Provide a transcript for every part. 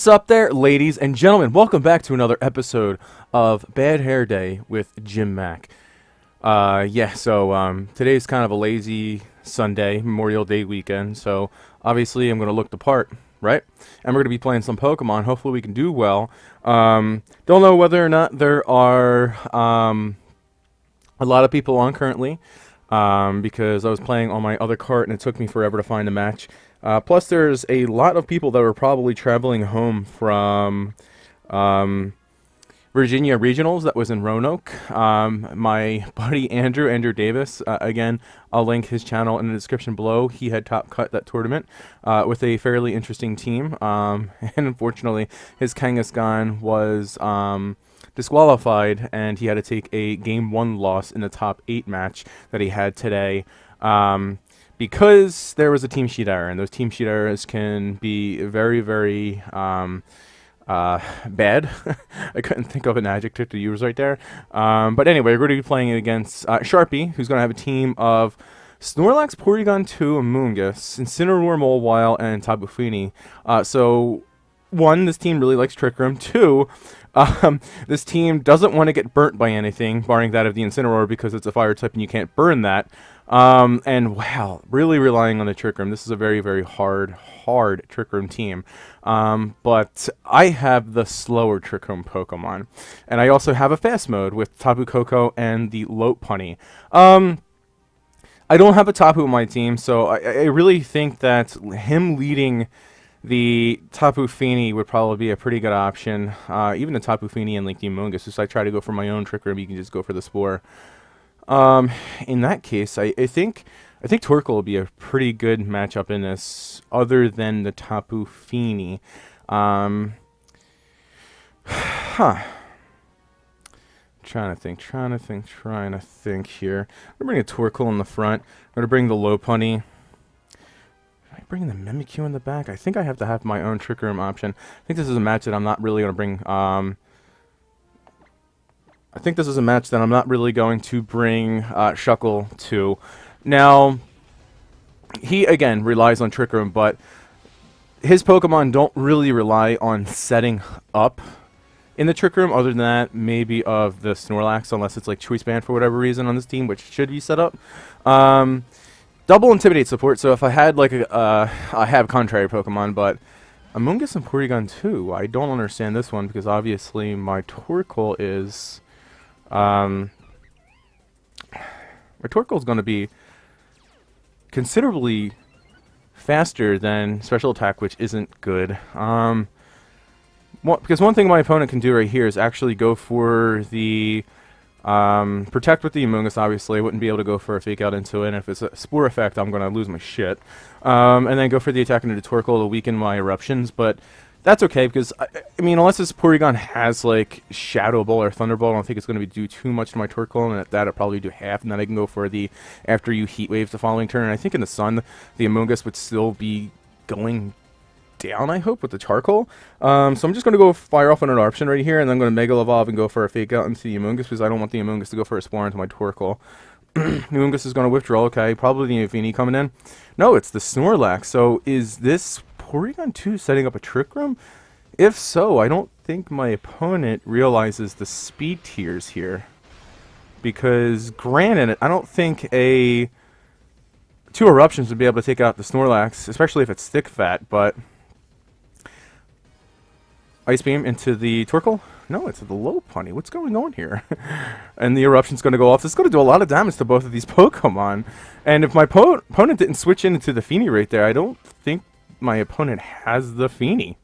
What's up there, ladies and gentlemen? Welcome back to another episode of Bad Hair Day with Jim Mack. Today's kind of a lazy Sunday, Memorial Day weekend, so obviously I'm going to look the part, right? And we're going to be playing some Pokemon. Hopefully we can do well. Don't know whether or not there are a lot of people on currently, because I was playing on my other cart and it took me forever to find a match. Plus, there's a lot of people that were probably traveling home from Virginia Regionals that was in Roanoke. My buddy Andrew Davis, again, I'll link his channel in the description below. He had top cut that tournament with a fairly interesting team. And unfortunately, his Kangaskhan was disqualified, and he had to take a Game 1 loss in the top 8 match that he had today. Because there was a team sheet error, and those team sheet errors can be very, very bad. I couldn't think of an adjective to use right there. But anyway, we're going to be playing against Sharpie, who's going to have a team of Snorlax, Porygon 2, Amoonguss, Incineroar, Mawile, and Tapu Fini. So, one, this team really likes Trick Room. Two, this team doesn't want to get burnt by anything, barring that of the Incineroar, because it's a fire type and you can't burn that. And wow, really relying on the Trick Room. This is a very, very hard Trick Room team. But I have the slower Trick Room Pokemon. And I also have a fast mode with Tapu Koko and the Lopunny. I don't have a Tapu in my team, so I really think that him leading the Tapu Fini would probably be a pretty good option. Even the Tapu Fini and like the Amoonguss, if I try to go for my own Trick Room, you can just go for the Spore. In that case, I think Torkoal will be a pretty good matchup in this, other than the Tapu Fini. Trying to think here. I'm going to bring a Torkoal in the front. I'm going to bring the Lopunny. Should I bring the Mimikyu in the back? I think I have to have my own Trick Room option. I think this is a match that I'm not really going to bring, Shuckle to. Now, he, again, relies on Trick Room, but his Pokemon don't really rely on setting up in the Trick Room, other than that, maybe of the Snorlax, unless it's like Choice Band for whatever reason on this team, which should be set up. Double Intimidate support, so if I had like I have Contrary Pokemon, but Amoonguss and Porygon 2, I don't understand this one, because obviously my Torkoal is... my Torkoal is going to be considerably faster than Special Attack, which isn't good. Because one thing my opponent can do right here is actually go for the Protect with the Amoonguss. Obviously, I wouldn't be able to go for a Fake Out into it, and if it's a Spore effect, I'm going to lose my shit. And then go for the attack into the Torkoal to weaken my Eruptions, but that's okay, because, I mean, unless this Porygon has, like, Shadow Ball or Thunderbolt, I don't think it's going to do too much to my Torkoal, and at that, I'll probably do half, and then I can go for the after you Heat Wave the following turn. And I think in the Sun, the Amoonguss would still be going down, I hope, with the Charcoal. So I'm just going to go fire off on an Eruption right here, and then I'm going to Mega Evolve and go for a Fake Out into the Amoonguss, because I don't want the Amoonguss to go for a Spore into my Torkoal. The Amoonguss is going to withdraw, okay, probably the Infini coming in. No, it's the Snorlax. So is this Porygon 2 setting up a Trick Room? If so, I don't think my opponent realizes the speed tiers here. Because, granted, I don't think two Eruptions would be able to take out the Snorlax, especially if it's Stick Fat, but... Ice Beam into the Torkoal? No, it's the Lopunny. What's going on here? And the Eruption's going to go off. This is going to do a lot of damage to both of these Pokemon. And if my opponent didn't switch into the Fini right there, I don't think my opponent has the Fini.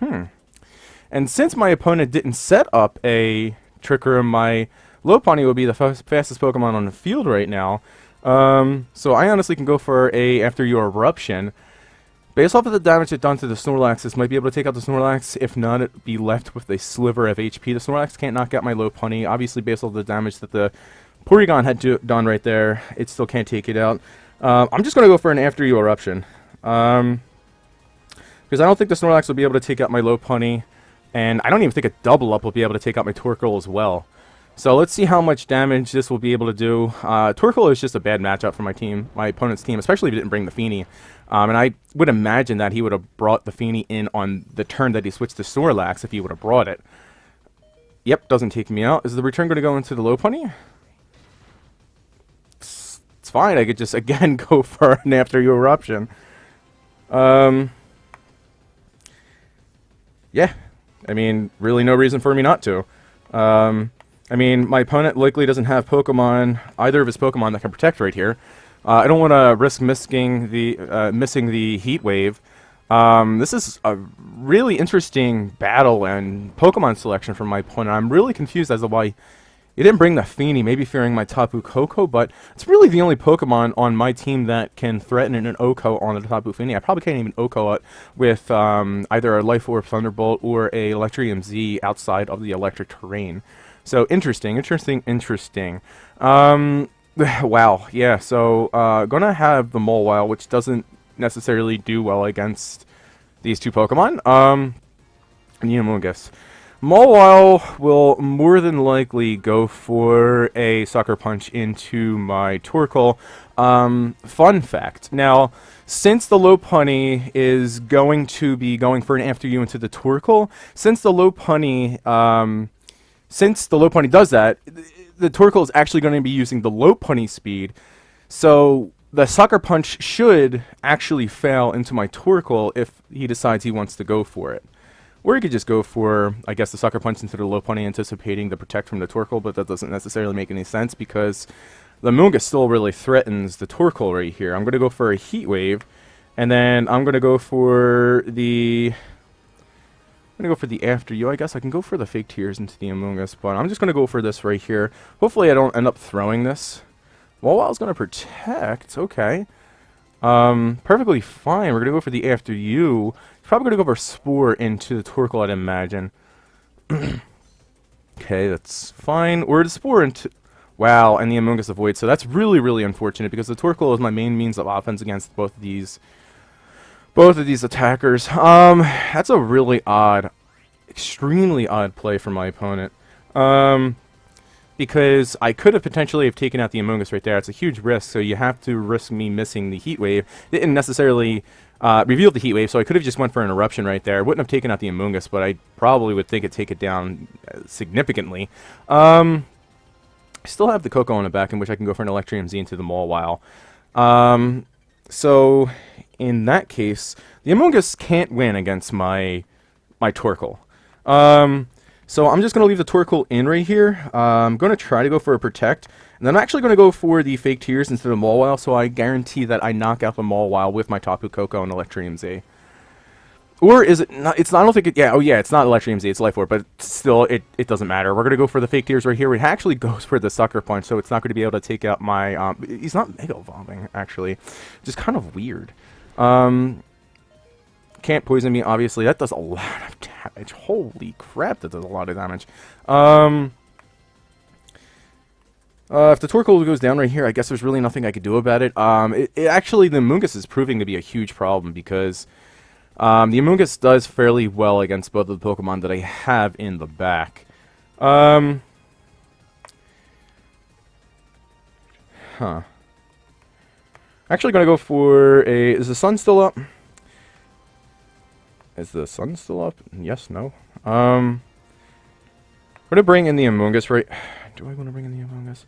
And since my opponent didn't set up a Trick Room, my Lopunny will be the fastest Pokemon on the field right now. So I honestly can go for a after your Eruption. Based off of the damage it done to the Snorlax, this might be able to take out the Snorlax. If not, it'd be left with a sliver of HP. The Snorlax can't knock out my Lopunny. Obviously, based off the damage that the Porygon had done right there, it still can't take it out. I'm just going to go for an after you Eruption. Because I don't think the Snorlax will be able to take out my Lopunny, and I don't even think a double up will be able to take out my Torkoal as well. So let's see how much damage this will be able to do. Torkoal is just a bad matchup for my opponent's team, especially if he didn't bring the Feeny. And I would imagine that he would have brought the Feeny in on the turn that he switched to Snorlax if he would have brought it. Yep, doesn't take me out. Is the return going to go into the Lopunny? It's fine. I could just, again, go for an After You Eruption. Yeah. I mean, really no reason for me not to. I mean, my opponent likely doesn't have Pokemon, either of his Pokemon that can protect right here. I don't want to risk missing the Heat Wave. This is a really interesting battle and Pokemon selection from my opponent. I'm really confused as to why he didn't bring the Feeny, maybe fearing my Tapu Koko, but it's really the only Pokemon on my team that can threaten an Oko on the Tapu Fini. I probably can't even Oko it with either a Life Orb Thunderbolt or a Electrium Z outside of the electric terrain. So interesting. Wow, yeah, so gonna have the Mawile, which doesn't necessarily do well against these two Pokemon. And Amoonguss. Mawile will more than likely go for a Sucker Punch into my Torkoal. Fun fact. Now, since the Lopunny is going to be going for an After You into the Torkoal, since the Lopunny does that, the Torkoal is actually going to be using the Lopunny speed. So the Sucker Punch should actually fail into my Torkoal if he decides he wants to go for it. Or you could just go for, I guess, the Sucker Punch into the Lopunny, anticipating the Protect from the Torkoal, but that doesn't necessarily make any sense because the Amoonguss still really threatens the Torkoal right here. I'm going to go for a Heat Wave, and then I'm going to go for the After You. I guess I can go for the Fake Tears into the Amoonguss, but I'm just going to go for this right here. Hopefully I don't end up throwing this. Mawile's going to Protect. Okay. Perfectly fine. We're going to go for the After You. Probably going to go for Spore into the Torkoal, I'd imagine. Okay, that's fine. Or the Spore into... Wow, and the Amoonguss avoids. So that's really, really unfortunate because the Torkoal is my main means of offense against both of these attackers. That's a really odd, extremely odd play from my opponent. Because I could have potentially have taken out the Amoonguss right there. It's a huge risk, so you have to risk me missing the Heat Wave. Didn't necessarily reveal the Heat Wave, so I could have just went for an Eruption right there. Wouldn't have taken out the Amoonguss, but I probably would think it'd take it down significantly. I still have the Koko on the back, in which I can go for an Electrium Z into the Mawile. So in that case, the Amoonguss can't win against my Torkoal. So I'm just going to leave the Torkoal in right here. I'm going to try to go for a Protect. And then I'm actually going to go for the Fake Tears instead of Mawile, so I guarantee that I knock out the Mawile with my Tapu Koko and Electrium Z. Or is it not? It's not, I don't think it... Yeah, oh yeah, it's not Electrium Z, it's Life Orb, but still, it doesn't matter. We're going to go for the Fake Tears right here. It actually goes for the Sucker Punch, so it's not going to be able to take out my... he's not Mega Evolving, actually. Just kind of weird. Can't poison me, obviously. That does a lot of damage. Holy crap, that does a lot of damage. If the Torkoal goes down right here, I guess there's really nothing I could do about it. Actually, the Amoonguss is proving to be a huge problem because the Amoonguss does fairly well against both of the Pokemon that I have in the back. Huh. Actually going to go for a... Is the sun still up? Is the sun still up? Yes, no. I'm going to bring in the Amoonguss right... Do I want to bring in the Amoonguss?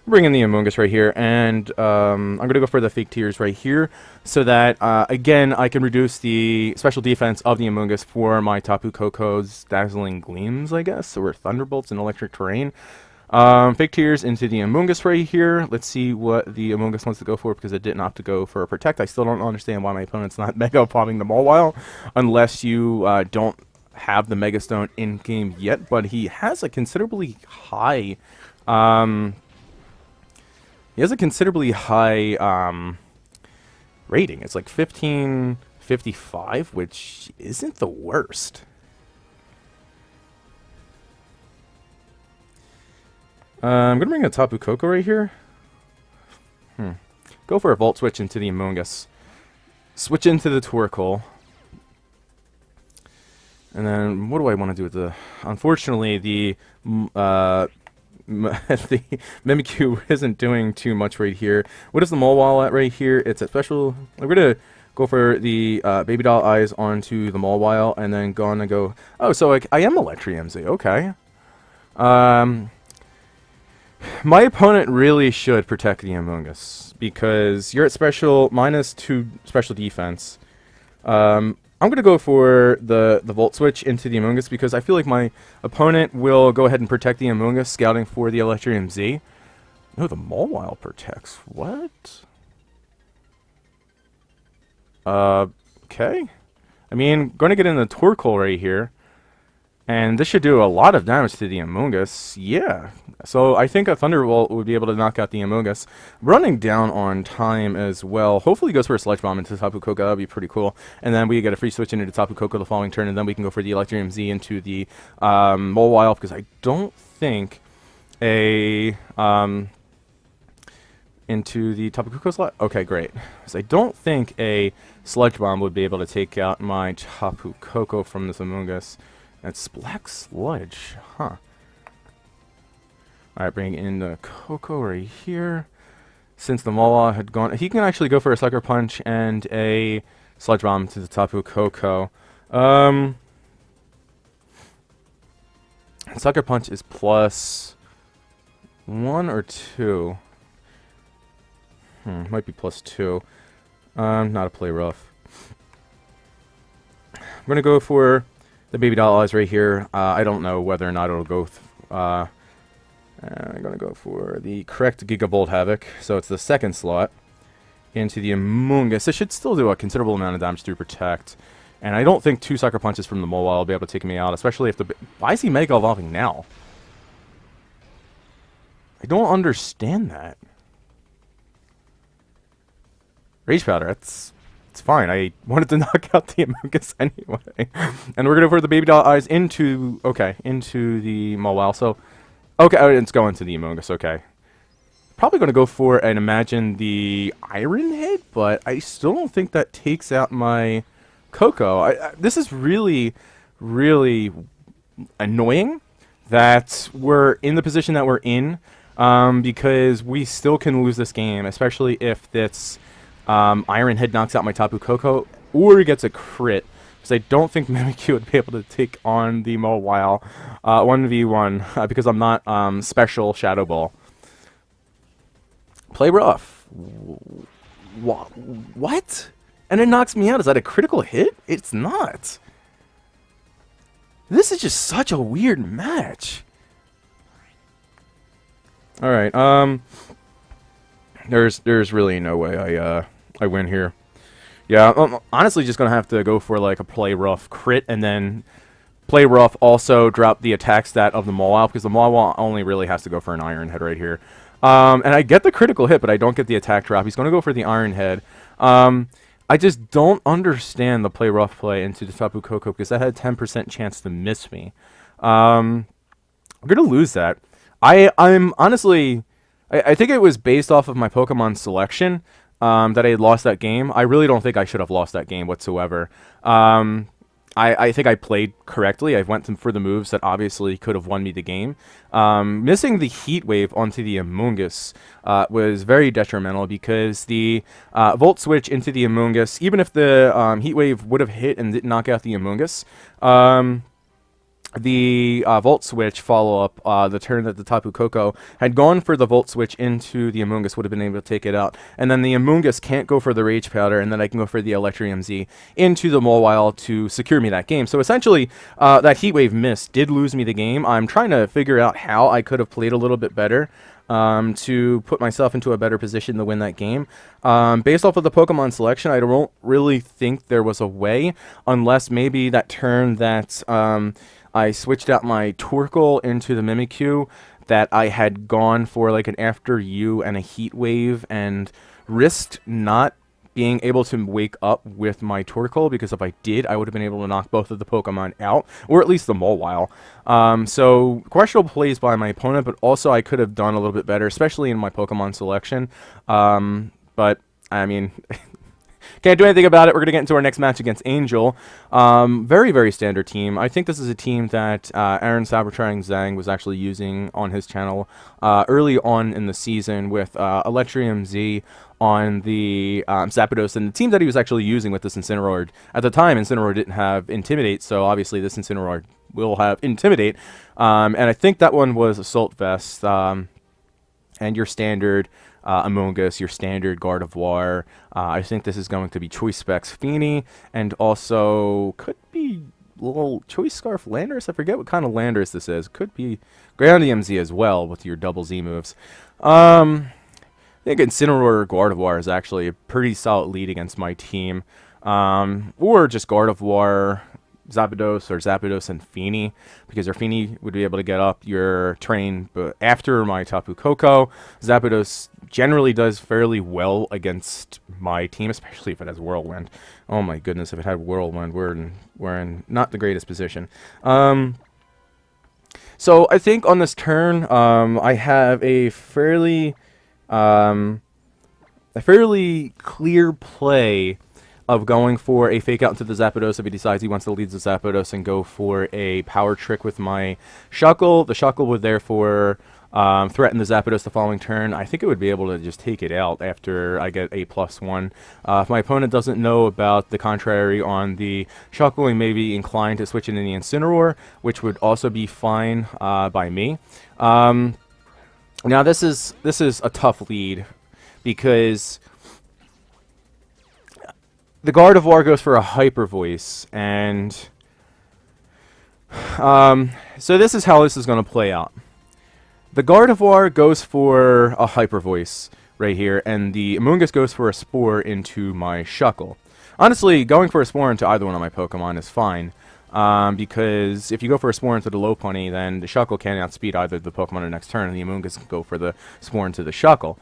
Bring in the Amoonguss right here, and I'm going to go for the Fake Tears right here, so that, again, I can reduce the special defense of the Amoonguss for my Tapu Koko's Dazzling Gleams, I guess, or Thunderbolts in Electric Terrain. Fake Tears into the Amoonguss right here. Let's see what the Amoonguss wants to go for, because it didn't opt to go for a Protect. I still don't understand why my opponent's not Mega Popping the Mawile, unless you don't have the Mega Stone in game yet, but he has a considerably high rating. It's like 1555, which isn't the worst. I'm gonna bring a Tapu Koko right here. Go for a Volt Switch into the Amoonguss. Switch into the Torkoal. And then, what do I want to do with the... Unfortunately, the the Mimikyu isn't doing too much right here. What is the Mawile at right here? It's a special. We're gonna go for the baby doll eyes onto the Mawile, and then gonna go. Oh, so like I am Electriumzy. Okay. My opponent really should protect the Amoonguss because you're at special -2 special defense. I'm gonna go for the Volt Switch into the Amoonguss because I feel like my opponent will go ahead and protect the Amoonguss, scouting for the Electrium Z. No, the Mawile protects. What? Okay. I mean, going to get in the Torkoal right here. And this should do a lot of damage to the Amoonguss. Yeah. So I think a Thunderbolt would be able to knock out the Amoonguss. Running down on time as well. Hopefully he goes for a Sludge Bomb into Tapu Koko. That would be pretty cool. And then we get a free switch into Tapu Koko the following turn. And then we can go for the Electrium Z into the Mawile. Because I don't think a... into the Tapu Koko slot? Okay, great. Because I don't think a Sludge Bomb would be able to take out my Tapu Koko from this Amoonguss. That's Black Sludge, huh? Alright, bring in the Koko right here. Since the Mawile had gone, he can actually go for a Sucker Punch and a Sludge Bomb to the Tapu Koko. Sucker Punch is +1 or 2. Might be +2. Not a play rough. I'm gonna go for the baby doll eyes right here. I don't know whether or not it'll go. I'm gonna go for the correct Gigavolt Havoc. So it's the second slot into the Amoonguss. It should still do a considerable amount of damage through Protect. And I don't think 2 Sucker Punches from the Mawile will be able to take me out, especially if the... Why is he Mega Evolving now? I don't understand that. Rage Powder, it's fine. I wanted to knock out the Amoonguss anyway. And we're going to go for the baby doll eyes into... Okay, into the Mawile. So, okay, oh, it's going to the Amoonguss, okay. Probably going to go for and imagine the Iron Head, but I still don't think that takes out my Koko. This is really, really annoying that we're in the position that we're in, because we still can lose this game, especially if this... Iron Head knocks out my Tapu Koko, or he gets a crit, because I don't think Mimikyu would be able to take on the Mawile 1v1, because I'm not special Shadow Ball. Play rough. What? And it knocks me out. Is that a critical hit? It's not. This is just such a weird match. Alright, there's really no way I win here. Yeah, I'm honestly just gonna have to go for like a play rough crit, and then play rough also drop the attack stat of the Mawile, because the Mawile only really has to go for an Iron Head right here. And I get the critical hit, but I don't get the attack drop. He's gonna go for the Iron Head. I just don't understand the play rough play into the Tapu Koko, because that had a 10% chance to miss me. I'm gonna lose that. I'm honestly... I think it was based off of my Pokemon selection that I had lost that game. I really don't think I should have lost that game whatsoever. I think I played correctly. I went for the moves that obviously could have won me the game. Missing the Heat Wave onto the Amoonguss was very detrimental, because the Volt Switch into the Amoonguss, even if the Heat Wave would have hit and didn't knock out the Amoonguss, the Volt Switch follow-up, the turn that the Tapu Koko had gone for the Volt Switch into the Amoonguss, would have been able to take it out. And then the Amoonguss can't go for the Rage Powder, and then I can go for the Electrium Z into the Mawile to secure me that game. So essentially, that Heat Wave miss did lose me the game. I'm trying to figure out how I could have played a little bit better to put myself into a better position to win that game. Based off of the Pokemon selection, I don't really think there was a way, unless maybe that turn that... I switched out my Torkoal into the Mimikyu, that I had gone for like an After You and a Heat Wave, and risked not being able to wake up with my Torkoal, because if I did, I would have been able to knock both of the Pokemon out, or at least the Mawile. So questionable plays by my opponent, but also I could have done a little bit better, especially in my Pokemon selection. But I mean... Can't do anything about it. We're going to get into our next match against Angel. Very, very standard team. I think this is a team that Aaron Sabertang Zhang was actually using on his channel early on in the season with Electrium Z on the Zapdos, and the team that he was actually using with this Incineroar. At the time, Incineroar didn't have Intimidate, so obviously this Incineroar will have Intimidate. And I think that one was Assault Vest, and your standard Among Us, your standard Gardevoir. I think this is going to be Choice Specs Feeny, and also could be little Choice Scarf Landorus. I forget what kind of Landorus this is. Could be Groundium Z as well with your double Z moves. I think Incineroar Gardevoir is actually a pretty solid lead against my team. Or just Gardevoir, Zapdos, or Zapdos and Feeny, because your Feeny would be able to get up your train but after my Tapu Koko. Zapdos generally does fairly well against my team, especially if it has Whirlwind. Oh my goodness, if it had Whirlwind, we're in not the greatest position. So I think on this turn, I have a fairly clear play of going for a fake out into the Zapdos if he decides he wants to lead the Zapdos, and go for a power trick with my Shuckle. The Shuckle would therefore threaten the Zapdos the following turn. I think it would be able to just take it out after I get a +1. If my opponent doesn't know about the contrary on the Shuckle, he may be inclined to switch into the Incineroar, which would also be fine by me. Now this is a tough lead, because the Gardevoir goes for a Hyper Voice, and so this is how this is going to play out. The Gardevoir goes for a Hyper Voice right here, and the Amoonguss goes for a Spore into my Shuckle. Honestly, going for a Spore into either one of my Pokemon is fine, because if you go for a Spore into the Lopunny, then the Shuckle can't outspeed either the Pokemon the next turn, and the Amoonguss can go for the Spore into the Shuckle.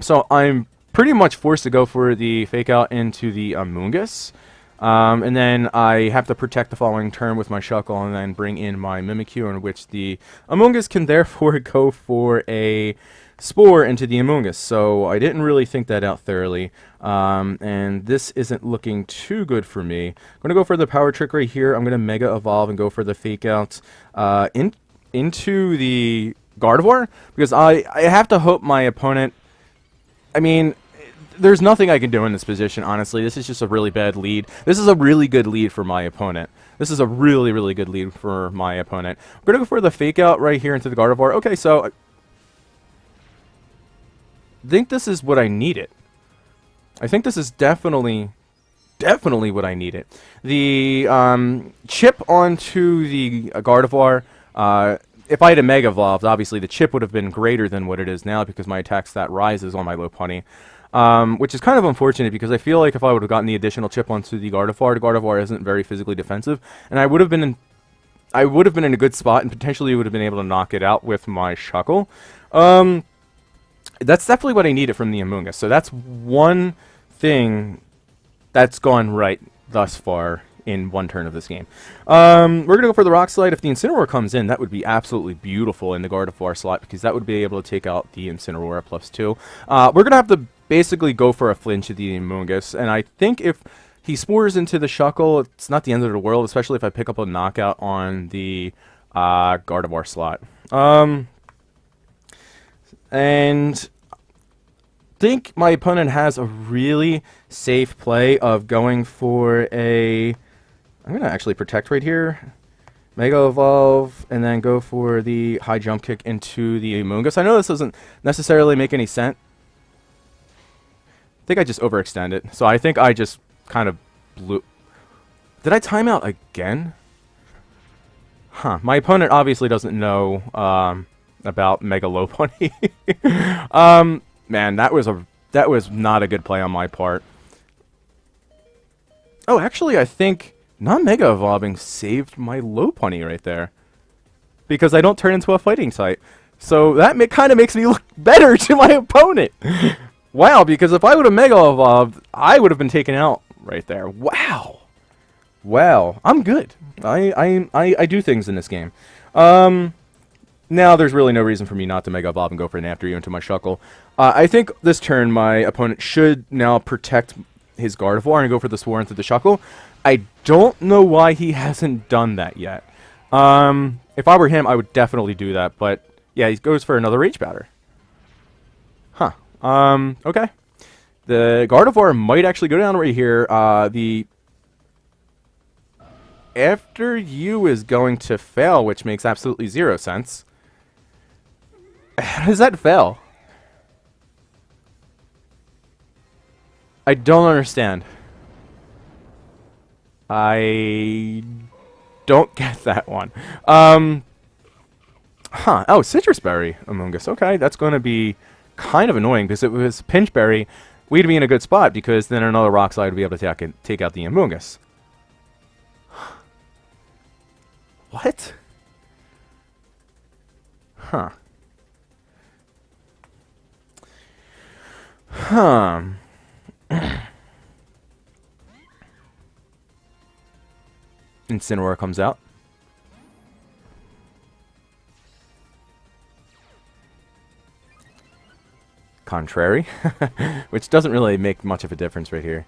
So I'm pretty much forced to go for the Fake Out into the Amoonguss. And then I have to protect the following turn with my Shuckle, and then bring in my Mimikyu, in which the Amoonguss can therefore go for a Spore into the Amoonguss. So I didn't really think that out thoroughly, and this isn't looking too good for me. I'm going to go for the Power Trick right here. I'm going to Mega Evolve and go for the Fake Out into the Gardevoir, because I have to hope my opponent... I mean, there's nothing I can do in this position, honestly. This is just a really bad lead. This is a really good lead for my opponent. This is a really, really good lead for my opponent. We're going to go for the Fake Out right here into the Gardevoir. Okay, so I think this is what I needed. I think this is definitely what I needed. The chip onto the Gardevoir, if I had a Mega Evolved, obviously the chip would have been greater than what it is now, because my attack stat rises on my Lopunny. Which is kind of unfortunate, because I feel like if I would have gotten the additional chip onto the Gardevoir isn't very physically defensive, and I would have been in a good spot, and potentially would have been able to knock it out with my Shuckle. That's definitely what I needed from the Amoonguss. So that's one thing that's gone right thus far in one turn of this game. We're going to go for the Rock Slide. If the Incineroar comes in, that would be absolutely beautiful in the Gardevoir slot, because that would be able to take out the Incineroar at +2. We're going to have to basically go for a flinch of the Amoonguss, and I think if he Spores into the Shuckle, it's not the end of the world, especially if I pick up a knockout on the Gardevoir slot. And I think my opponent has a really safe play of going for a... I'm going to actually protect right here. Mega Evolve, and then go for the high jump kick into the Amoonguss. I know this doesn't necessarily make any sense. I think I just overextended. So I think I just kind of blew... Did I time out again? Huh. My opponent obviously doesn't know about Mega Lopunny. Man, that was not a good play on my part. Oh, actually, I think not Mega Evolving saved my Lopunny right there, because I don't turn into a fighting type. So that kind of makes me look better to my opponent. Wow, because if I would have Mega Evolved, I would have been taken out right there. Wow. Wow, I'm good. I do things in this game. Now there's really no reason for me not to Mega Evolve and go for an After You into my Shuckle. I think this turn my opponent should now protect his Gardevoir and go for the Swore into the Shuckle. I don't know why he hasn't done that yet. If I were him, I would definitely do that. But yeah, he goes for another Rage Powder. Huh. Okay. The Gardevoir might actually go down right here. The After You is going to fail, which makes absolutely 0 sense. How does that fail? I don't understand. I don't get that one. Huh. Oh, Citrus Berry Among Us. Okay, that's going to be kind of annoying because if it was Pinch Berry, we'd be in a good spot because then another Rock Slide would be able to take out the Among Us. What? Huh. Huh. Incineroar comes out. Contrary. Which doesn't really make much of a difference right here.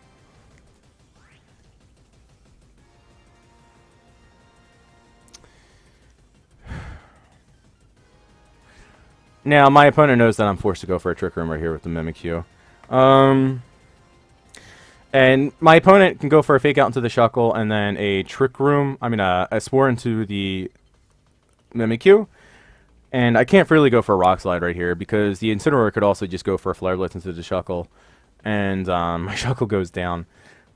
Now, my opponent knows that I'm forced to go for a Trick Room right here with the Mimikyu. And my opponent can go for a Fake Out into the Shuckle and then a Trick Room, a Spore into the Mimikyu. And I can't really go for a Rock Slide right here because the Incineroar could also just go for a Flare Blitz into the Shuckle. And my Shuckle goes down.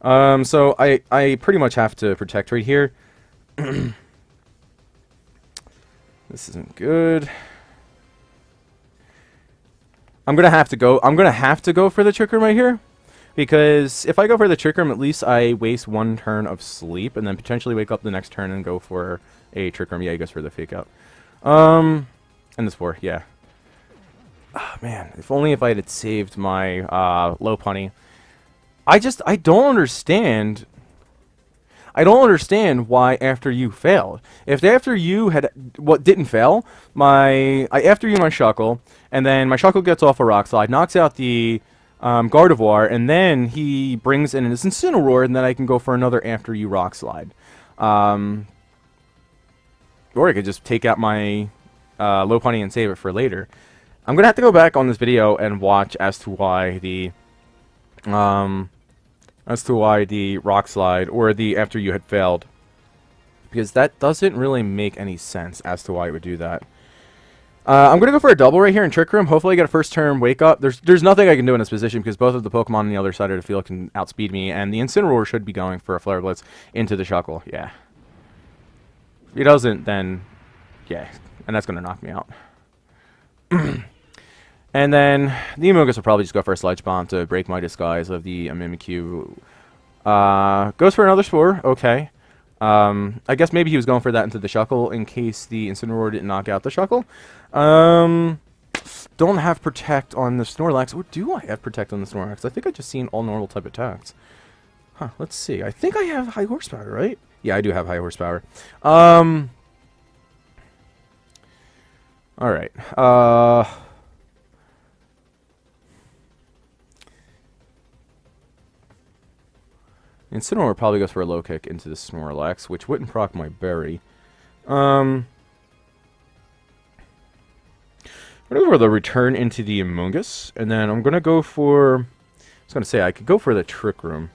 So I pretty much have to protect right here. This isn't good. I'm gonna have to go for the Trick Room right here, because if I go for the Trick Room, at least I waste 1 turn of sleep, and then potentially wake up the next turn and go for a Trick Room. Yeah, he goes for the Fake Out. And the Spore, yeah. Oh, man, if only if I had saved my Lopunny. I don't understand. I don't understand why After You failed. If After You didn't fail, After You my Shuckle, and then my Shuckle gets off a Rock Slide, knocks out the Gardevoir, and then he brings in his Incineroar, and then I can go for another After You Rock Slide. Or I could just take out my Lopunny and save it for later. I'm gonna have to go back on this video and watch as to why the Rock Slide or the After You had failed, because that doesn't really make any sense as to why it would do that. I'm going to go for a double right here in Trick Room. Hopefully I get a first turn Wake Up. There's nothing I can do in this position because both of the Pokemon on the other side of the field can outspeed me, and the Incineroar should be going for a Flare Blitz into the Shuckle. Yeah. If he doesn't, then yeah, and that's going to knock me out. And then the Amogus will probably just go for a Sludge Bomb to break my disguise of the Mimikyu. Goes for another Spore. Okay. I guess maybe he was going for that into the Shuckle in case the Incineroar didn't knock out the Shuckle. Don't have Protect on the Snorlax. Or do I have Protect on the Snorlax? I think I just seen all normal type attacks. Huh, let's see. I think I have high horsepower, right? Yeah, I do have high horsepower. Alright. Incineroar probably goes for a low kick into the Snorlax, which wouldn't proc my berry. I'm going to go for the return into the Amogus, and then I'm going to go for... I was going to say, I could go for the Trick Room.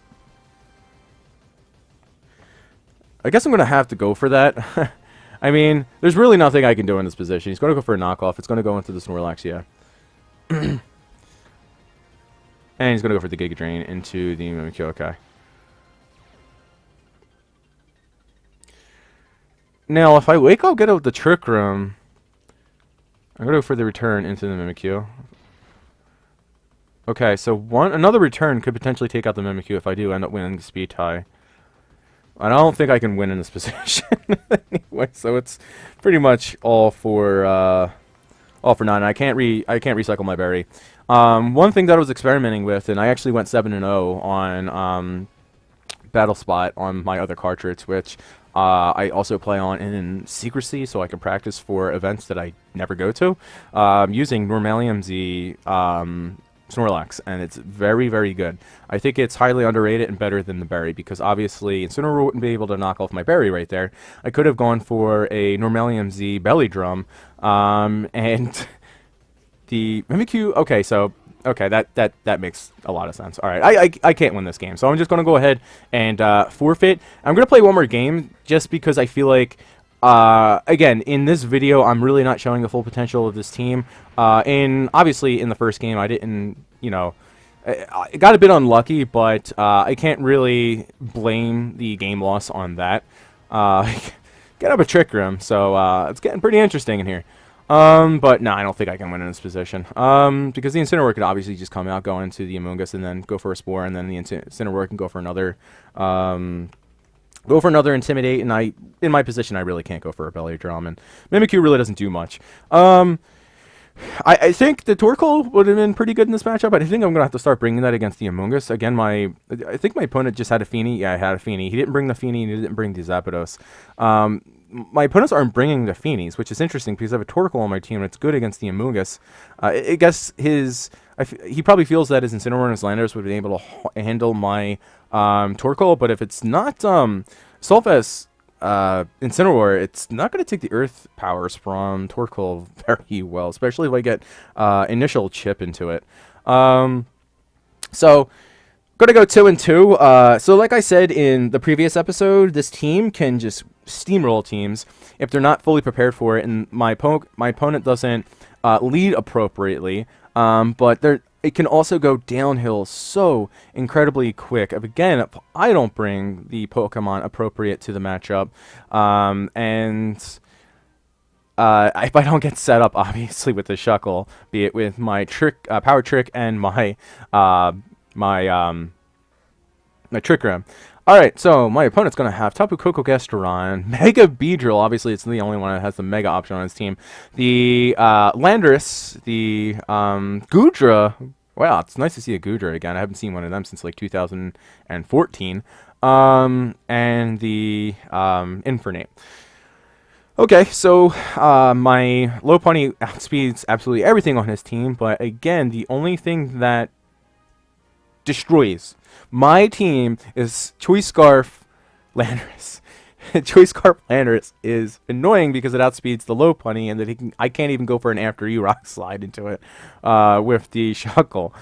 I guess I'm going to have to go for that. I mean, there's really nothing I can do in this position. He's going to go for a knockoff. It's going to go into the Snorlax, yeah. And he's going to go for the Giga Drain into the Mimikyu, okay. Now, if I wake up, get out the Trick Room, I'm going to go for the return into the Mimikyu. Okay, so another return could potentially take out the Mimikyu if I do end up winning the speed tie. I don't think I can win in this position anyway, so it's pretty much all for none. I can't recycle my berry. One thing that I was experimenting with, and I actually went 7-0 on Battle Spot on my other cartridge, which I also play on in secrecy, so I can practice for events that I never go to. Using Normalium Z Snorlax, and it's very, very good. I think it's highly underrated and better than the berry, because obviously Incineroar wouldn't be able to knock off my berry right there. I could have gone for a Normalium Z Belly Drum, and the Mimikyu. Okay, so that makes a lot of sense. All right, I can't win this game, so I'm just gonna go ahead and forfeit. I'm gonna play one more game just because I feel like. Again, in this video, I'm really not showing the full potential of this team. Obviously, in the first game, I didn't, I got a bit unlucky, but I can't really blame the game loss on that. Get up a Trick Room, so it's getting pretty interesting in here. But no, I don't think I can win in this position. Because the Incineroar could obviously just come out, go into the Amoonguss, and then go for a Spore, and then the Incineroar can go for another, Intimidate, and in my position, I really can't go for a Belly Drum, and Mimikyu really doesn't do much. I think the Torkoal would have been pretty good in this matchup, but I think I'm going to have to start bringing that against the Amoonguss. Again, I think my opponent just had a Feeny. Yeah, I had a Feeny. He didn't bring the Feeny, and he didn't bring the Zapdos. My opponents aren't bringing the Feenies, which is interesting, because I have a Torkoal on my team, and it's good against the Amoonguss. I guess he probably feels that his Incineroar and his Landorus would be able to handle my Torkoal, but if it's not Sulfas Incineroar, it's not going to take the Earth powers from Torkoal very well, especially if I get initial chip into it. So going to go 2-2. So like I said in the previous episode, this team can just steamroll teams if they're not fully prepared for it, and my opponent doesn't lead appropriately. But it can also go downhill so incredibly quick. Again, if I don't bring the Pokemon appropriate to the matchup, and if I don't get set up, obviously, with the Shuckle, be it with my Power Trick and my Trick Room. Alright, so my opponent's going to have Tapu Koko Gastrodon, Mega Beedrill, obviously it's the only one that has the Mega option on his team, the Landorus, the Goodra, wow, it's nice to see a Goodra again, I haven't seen one of them since like 2014, and the Infernape. Okay, so my Lopunny outspeeds absolutely everything on his team, but again, the only thing that destroys my team is Choice Scarf Landorus. Choice Scarf Landorus is annoying because it outspeeds the Lopunny, and that I can't even go for an After You Rock Slide into it with the Shuckle.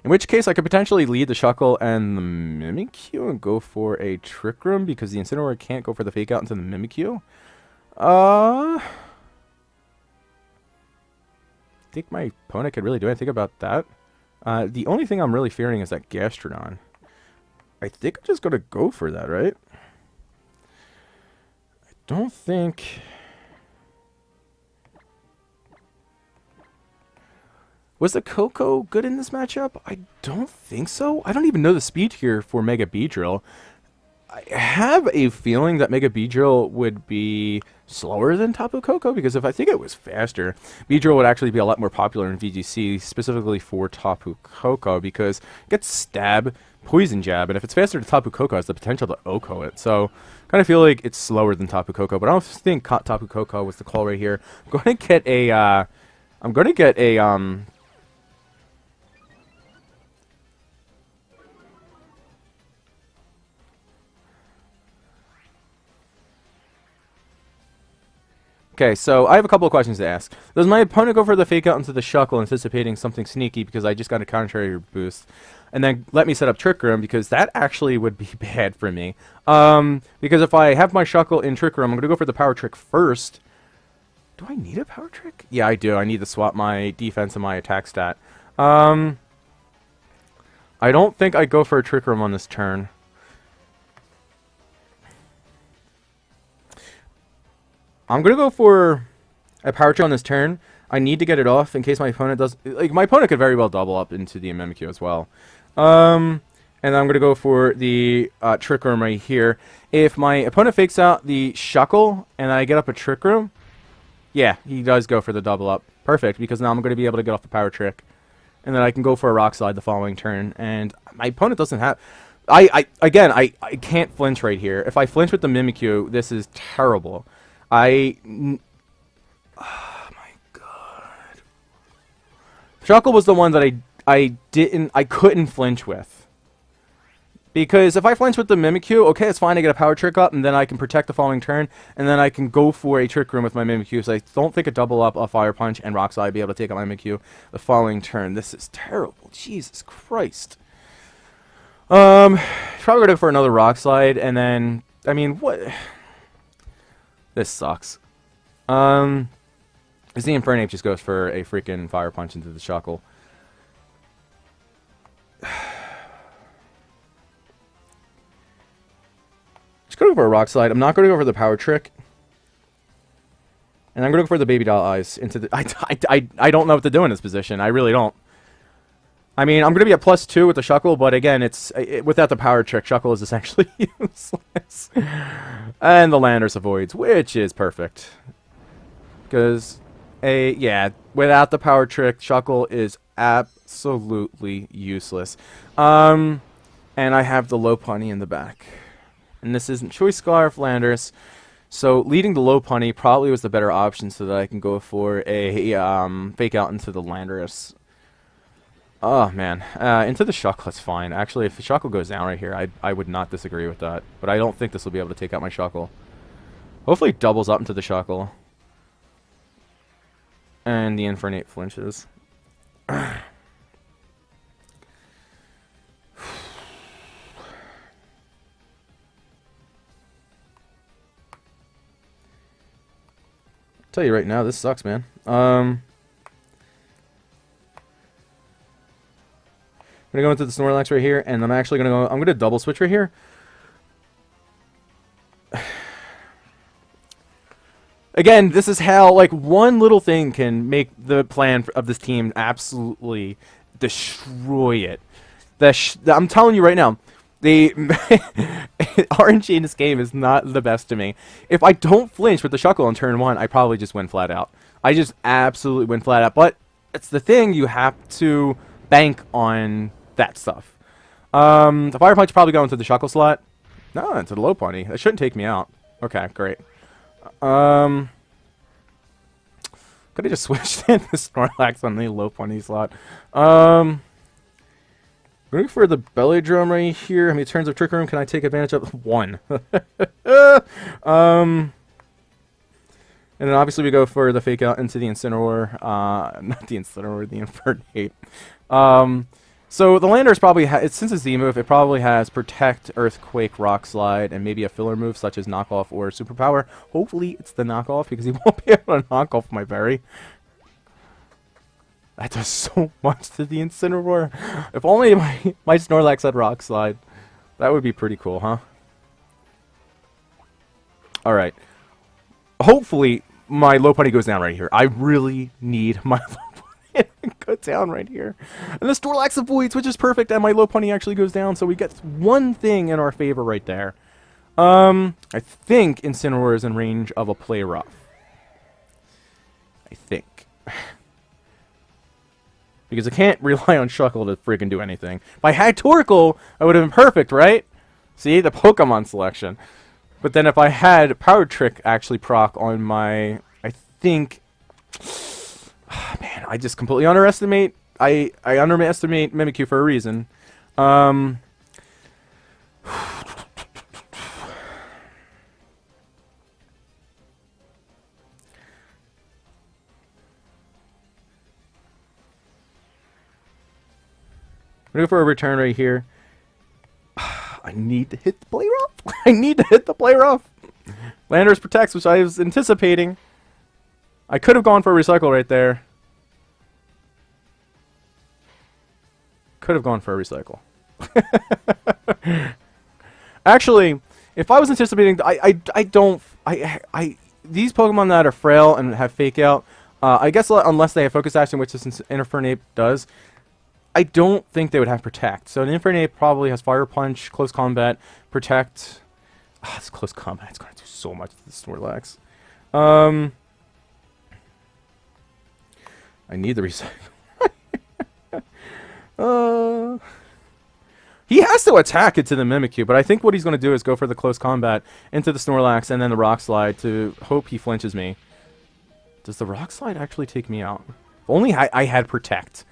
In which case, I could potentially lead the Shuckle and the Mimikyu and go for a Trick Room because the Incineroar can't go for the Fake Out into the Mimikyu. I think my opponent could really do anything about that. The only thing I'm really fearing is that Gastrodon. I think I'm just going to go for that, right? I don't think... Was the Koko good in this matchup? I don't think so. I don't even know the speed here for Mega Beedrill. I have a feeling that Mega Beedrill would be slower than Tapu Koko, because if I think it was faster, Beedrill would actually be a lot more popular in VGC, specifically for Tapu Koko, because it gets Stab, Poison Jab, and if it's faster than Tapu Koko, it has the potential to Oko it. So, kind of feel like it's slower than Tapu Koko, but I don't think Tapu Koko was the call right here. I'm going to get a, Okay, so I have a couple of questions to ask. Does my opponent go for the Fake Out into the Shuckle, anticipating something sneaky because I just got a contrary boost, and then let me set up Trick Room, because that actually would be bad for me. Because if I have my Shuckle in Trick Room, I'm going to go for the Power Trick first. Do I need a Power Trick? Yeah, I do. I need to swap my defense and my attack stat. I don't think I go for a Trick Room on this turn. I'm going to go for a Power Trick on this turn. I need to get it off in case my opponent does... Like, my opponent could very well double up into the Mimikyu as well. And I'm going to go for the Trick Room right here. If my opponent fakes out the Shuckle and I get up a Trick Room... Yeah, he does go for the double up. Perfect, because now I'm going to be able to get off the Power Trick. And then I can go for a Rock Slide the following turn. And my opponent doesn't have... I can't flinch right here. If I flinch with the Mimikyu, this is terrible. Oh my god. Shuckle was the one that I couldn't flinch with. Because if I flinch with the Mimikyu, okay, it's fine, I get a power trick up, and then I can protect the following turn, and then I can go for a Trick Room with my Mimikyu, so I don't think a double up, a Fire Punch, and Rock Slide be able to take out my Mimikyu the following turn. This is terrible. Jesus Christ. Probably gonna go for another Rock Slide, and then, I mean, what? This sucks. The Infernape just goes for a freaking Fire Punch into the Shuckle. Just gonna go for a Rock Slide. I'm not gonna go for the Power Trick. And I'm gonna go for the Baby Doll Eyes into the... I don't know what to do in this position. I really don't. I mean, I'm gonna be at +2 with the Shuckle, but again, without the Power Trick, Shuckle is essentially useless. And the Landorus avoids, which is perfect. Because, yeah, without the Power Trick, Shuckle is absolutely useless. And I have the Lopunny in the back. And this isn't Choice Scarf, Landorus. So leading the Lopunny probably was the better option so that I can go for a fake out into the Landorus. Oh, man. Into the Shuckle, that's fine. Actually, if the Shuckle goes down right here, I would not disagree with that. But I don't think this will be able to take out my Shuckle. Hopefully it doubles up into the Shuckle. And the Infernape flinches. Tell you right now, this sucks, man. I'm gonna go into the Snorlax right here, and I'm actually gonna go. I'm gonna double switch right here. Again, this is how like one little thing can make the plan of this team absolutely destroy it. I'm telling you right now. The RNG in this game is not the best to me. If I don't flinch with the Shuckle on turn 1, I probably just win flat out. I just absolutely win flat out. But it's the thing, you have to bank on that stuff. The Fire Punch probably go into the Shuckle slot. No, into the Lopunny. That shouldn't take me out. Okay, great. Could have just switched in the Snorlax on the Lopunny slot. Going for the Belly Drum right here. How many turns of Trick Room can I take advantage of? 1. And then obviously we go for the fake out into the Incineroar. Not the Incineroar, the Infernape. So the Landorus probably since it's the move, it probably has Protect, Earthquake, Rock Slide, and maybe a filler move such as Knockoff or Superpower. Hopefully it's the Knockoff because he won't be able to knock off my berry. That does so much to the Incineroar. If only my Snorlax had Rock Slide. That would be pretty cool, huh? Alright. Hopefully, my Lopunny goes down right here. I really need my Lopunny to go down right here. And the Snorlax avoids, which is perfect, and my Lopunny actually goes down, so we get one thing in our favor right there. I think Incineroar is in range of a Play Rough. I think. Because I can't rely on Shuckle to freaking do anything. If I had Torkoal, I would have been perfect, right? See, the Pokemon selection. But then if I had Power Trick actually proc on my... I think... man, I just completely underestimate... I underestimate Mimikyu for a reason. I'm going for a return right here. I need to hit the Play Rough. I need to hit the Play Rough. Landorus protects, which I was anticipating. I could have gone for a recycle right there. Could have gone for a recycle. Actually, if I was anticipating, these Pokemon that are frail and have fake out, I guess unless they have focus action, which this Infernape does, I don't think they would have Protect. So an Infernape probably has Fire Punch, Close Combat, Protect. It's Close Combat. It's going to do so much to the Snorlax. I need the recycle. He has to attack it to the Mimikyu, but I think what he's going to do is go for the Close Combat into the Snorlax and then the Rock Slide to hope he flinches me. Does the Rock Slide actually take me out? If only I had Protect.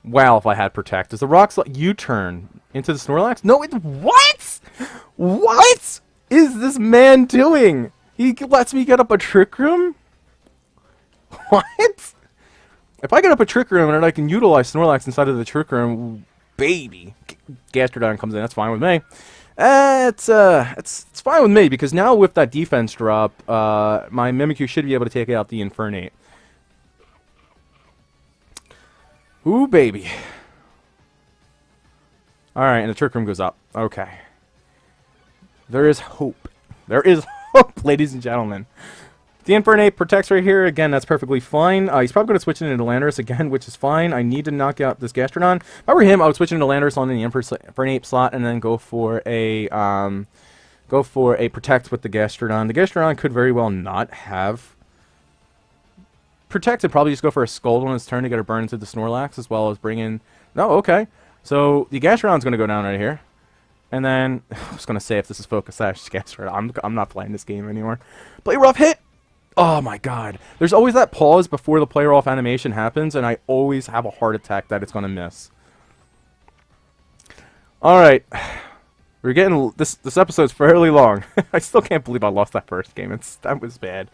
Wow, if I had Protect. Does the Rock Slide U-turn into the Snorlax? No, it... What? What is this man doing? He lets me get up a Trick Room? What? If I get up a Trick Room and I can utilize Snorlax inside of the Trick Room, baby. Gastrodon comes in, that's fine with me. It's fine with me, because now with that defense drop, my Mimikyu should be able to take out the Infernape. Ooh, baby. Alright, and the Trick Room goes up. Okay. There is hope. There is hope, ladies and gentlemen. The Infernape protects right here. Again, that's perfectly fine. He's probably going to switch into Landorus again, which is fine. I need to knock out this Gastrodon. If I were him, I would switch into Landorus on the Infernape slot and then go for a Protect with the Gastrodon. The Gastrodon could very well not have Protect, and probably just go for a Scald on his turn to get a burn into the Snorlax, as well as bring in... No, okay. So the Gastrodon's going to go down right here. And then, I was going to say, if this is Focus Sash, Gastrodon, I'm not playing this game anymore. Play Rough hit! Oh my god. There's always that pause before the Play Rough animation happens, and I always have a heart attack that it's going to miss. Alright. We're getting... This episode's fairly long. I still can't believe I lost that first game. That was bad.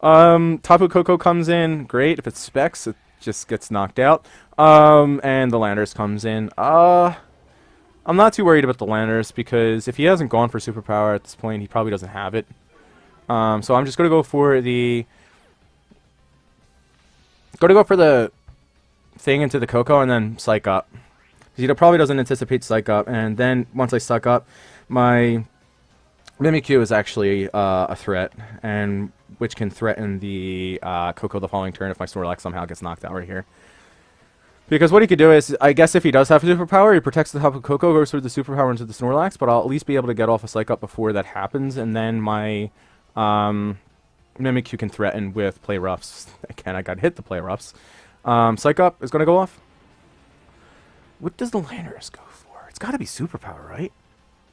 Tapu Koko comes in. Great. If it's Specs, it just gets knocked out. And the Landorus comes in. I'm not too worried about the Landorus, because if he hasn't gone for Superpower at this point, he probably doesn't have it. So I'm just going to go for the... thing into the Koko and then Psych Up. Because he probably doesn't anticipate Psych Up. And then once I Psych Up, my Mimikyu is actually a threat, and which can threaten the Koko the following turn if my Snorlax somehow gets knocked out right here. Because what he could do is, I guess if he does have a Superpower, he protects the top of Koko, goes through the Superpower into the Snorlax, but I'll at least be able to get off a Psych Up before that happens, and then my Mimikyu can threaten with Play Roughs. Again, I got to hit the Play Roughs. Psych Up is going to go off. What does the Landorus go for? It's got to be Superpower, right?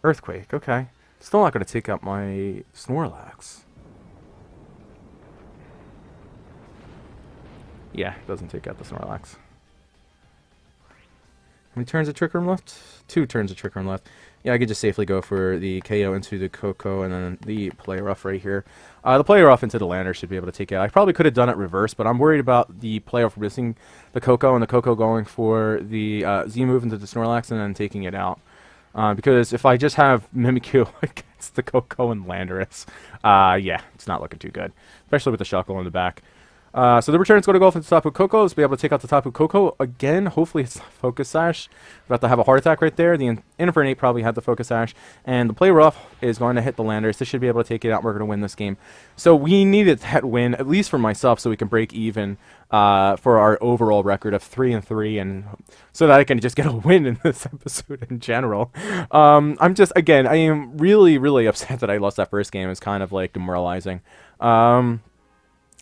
Earthquake, okay. Still not going to take out my Snorlax. Yeah, it doesn't take out the Snorlax. How many turns of Trick Room left? 2 turns of Trick Room left. Yeah, I could just safely go for the KO into the Koko and then the Play Rough right here. The Play Rough into the Lander should be able to take it out. I probably could have done it reverse, but I'm worried about the Play Rough missing the Koko and the Koko going for the Z move into the Snorlax and then taking it out. Because if I just have Mimikyu against the Koko and Landorus, yeah, it's not looking too good. Especially with the Shuckle in the back. So the return's going to go off into Tapu Koko. Let's be able to take out the Tapu Koko again. Hopefully it's Focus Sash. About to have a heart attack right there. The Infernape probably had the Focus Sash. And the Play Rough is going to hit the Landorus. This should be able to take it out. We're going to win this game. So we needed that win, at least for myself, so we can break even for our overall record of 3-3, and so that I can just get a win in this episode in general. I'm just, again, I am really, really upset that I lost that first game. It's kind of like demoralizing.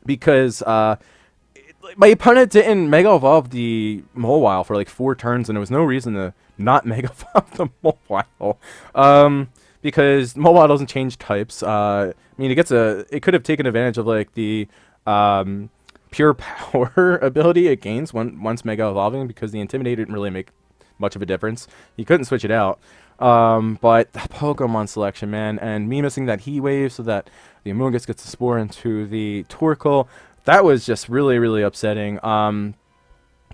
Because my opponent didn't Mega Evolve the Mawile for like 4 turns, and there was no reason to not Mega Evolve the Mawile. Because Mawile doesn't change types. I mean, it could have taken advantage of like the Pure Power ability it gains once Mega Evolving, because the Intimidate didn't really make much of a difference. You couldn't switch it out. But the Pokemon selection, man, and me missing that Heat Wave so that the Amoonguss gets the Spore into the Torkoal, that was just really, really upsetting.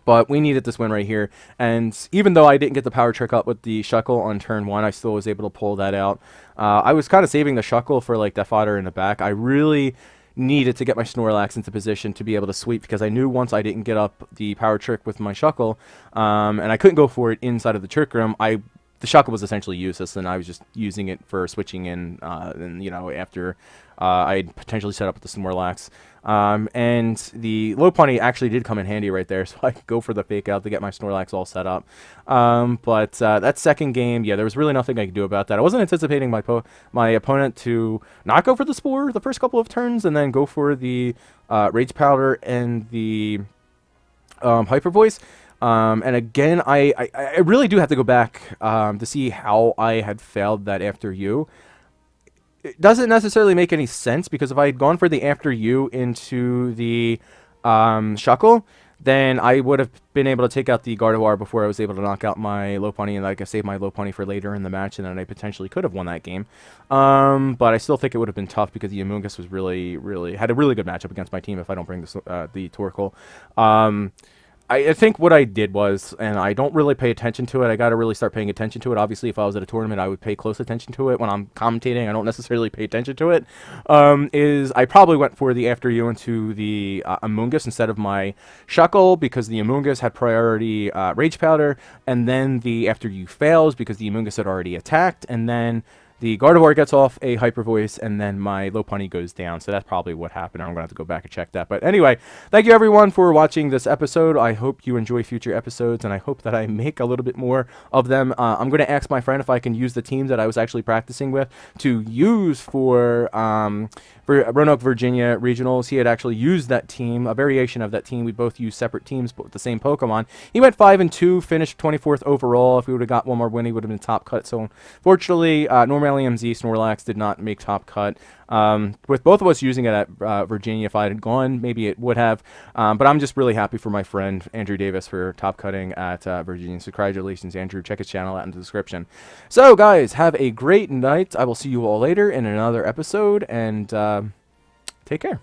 But we needed this win right here, and even though I didn't get the Power Trick up with the Shuckle on turn 1, I still was able to pull that out. I was kind of saving the Shuckle for like Death Fodder in the back. I really needed to get my Snorlax into position to be able to sweep, because I knew once I didn't get up the Power Trick with my Shuckle, and I couldn't go for it inside of the Trick Room, the Shuckle was essentially useless, and I was just using it for switching in, and, you know, after I'd potentially set up with the Snorlax. And the Lopunny actually did come in handy right there, so I could go for the Fake Out to get my Snorlax all set up. But that second game, yeah, there was really nothing I could do about that. I wasn't anticipating my opponent to not go for the Spore the first couple of turns, and then go for the Rage Powder and the Hyper Voice. And again, I really do have to go back to see how I had failed that After You. It doesn't necessarily make any sense, because if I had gone for the After You into the Shuckle, then I would have been able to take out the Gardevoir before I was able to knock out my Lopunny, and like I saved my Lopunny for later in the match, and then I potentially could have won that game. But I still think it would have been tough because the Amoonguss was really had a really good matchup against my team if I don't bring this, the Torkoal. I think what I did was, and I don't really pay attention to it, I got to really start paying attention to it. Obviously, if I was at a tournament, I would pay close attention to it. When I'm commentating, I don't necessarily pay attention to it. Is I probably went for the After You into the Amoonguss instead of my Shuckle, because the Amoonguss had priority Rage Powder, and then the After You fails because the Amoonguss had already attacked, and then the Gardevoir gets off a Hyper Voice, and then my Lopunny goes down. So that's probably what happened. I'm going to have to go back and check that. But anyway, thank you everyone for watching this episode. I hope you enjoy future episodes, and I hope that I make a little bit more of them. I'm going to ask my friend if I can use the team that I was actually practicing with to use for Roanoke, Virginia regionals. He had actually used that team, a variation of that team. We both used separate teams, but with the same Pokemon. He went 5-2, finished 24th overall. If we would have got one more win, he would have been top cut. So unfortunately, normally MZ Snorlax did not make top cut. With both of us using it at Virginia, if I had gone, maybe it would have. But I'm just really happy for my friend Andrew Davis for top cutting at Virginia. So congratulations, Andrew. Check his channel out in the description. So guys, have a great night. I will see you all later in another episode, and take care.